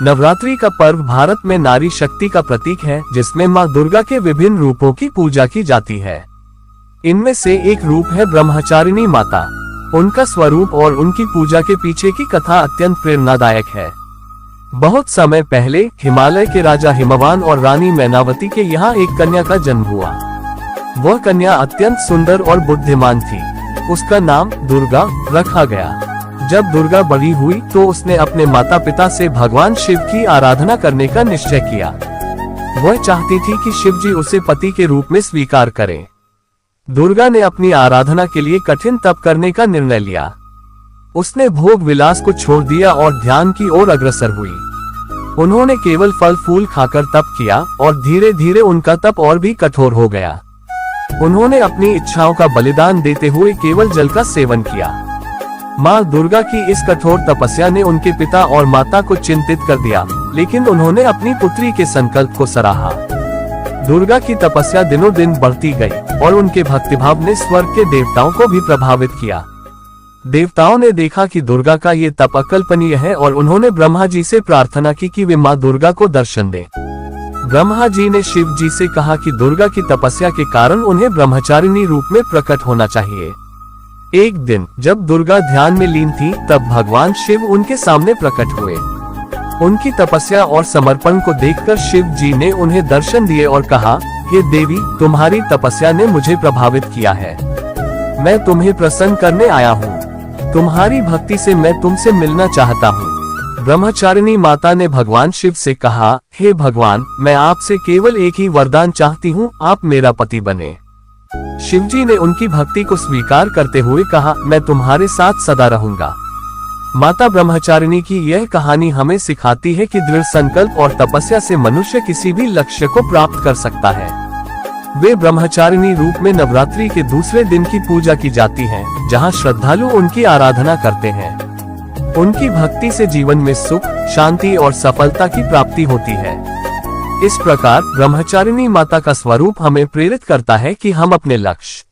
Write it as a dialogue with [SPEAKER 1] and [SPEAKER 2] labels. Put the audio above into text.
[SPEAKER 1] नवरात्रि का पर्व भारत में नारी शक्ति का प्रतीक है, जिसमें मां दुर्गा के विभिन्न रूपों की पूजा की जाती है। इनमें से एक रूप है ब्रह्मचारिणी माता। उनका स्वरूप और उनकी पूजा के पीछे की कथा अत्यंत प्रेरणादायक है। बहुत समय पहले हिमालय के राजा हिमवान और रानी मैनावती के यहाँ एक कन्या का जन्म हुआ। वह कन्या अत्यंत सुंदर और बुद्धिमान थी। उसका नाम दुर्गा रखा गया। जब दुर्गा बड़ी हुई तो उसने अपने माता पिता से भगवान शिव की आराधना करने का निश्चय किया। वह चाहती थी कि शिव जी उसे पति के रूप में स्वीकार करें। दुर्गा ने अपनी आराधना के लिए कठिन तप करने का निर्णय लिया। उसने भोग विलास को छोड़ दिया और ध्यान की ओर अग्रसर हुई। उन्होंने केवल फल फूल खाकर तप किया और धीरे धीरे उनका तप और भी कठोर हो गया। उन्होंने अपनी इच्छाओं का बलिदान देते हुए केवल जल का सेवन किया। माँ दुर्गा की इस कठोर तपस्या ने उनके पिता और माता को चिंतित कर दिया, लेकिन उन्होंने अपनी पुत्री के संकल्प को सराहा। दुर्गा की तपस्या दिनों दिन बढ़ती गई और उनके भक्तिभाव ने स्वर्ग के देवताओं को भी प्रभावित किया। देवताओं ने देखा कि दुर्गा का ये तप अकल्पनीय है और उन्होंने ब्रह्मा जी से प्रार्थना की कि वे माँ दुर्गा को दर्शन दें। ब्रह्मा जी ने शिव जी से कहा कि दुर्गा की तपस्या के कारण उन्हें ब्रह्मचारिणी रूप में प्रकट होना चाहिए। एक दिन जब दुर्गा ध्यान में लीन थी, तब भगवान शिव उनके सामने प्रकट हुए। उनकी तपस्या और समर्पण को देखकर शिव जी ने उन्हें दर्शन दिए और कहा, हे देवी, तुम्हारी तपस्या ने मुझे प्रभावित किया है। मैं तुम्हें प्रसन्न करने आया हूँ। तुम्हारी भक्ति से मैं तुमसे मिलना चाहता हूँ। ब्रह्मचारिणी माता ने भगवान शिव से कहा, हे भगवान, मैं आपसे केवल एक ही वरदान चाहती हूँ, आप मेरा पति बने। शिवजी ने उनकी भक्ति को स्वीकार करते हुए कहा, मैं तुम्हारे साथ सदा रहूंगा। माता ब्रह्मचारिणी की यह कहानी हमें सिखाती है कि दृढ़ संकल्प और तपस्या से मनुष्य किसी भी लक्ष्य को प्राप्त कर सकता है। वे ब्रह्मचारिणी रूप में नवरात्रि के दूसरे दिन की पूजा की जाती है, जहां श्रद्धालु उनकी आराधना करते हैं। उनकी भक्ति से जीवन में सुख, शांति और सफलता की प्राप्ति होती है। इस प्रकार ब्रह्मचारिणी माता का स्वरूप हमें प्रेरित करता है कि हम अपने लक्ष्य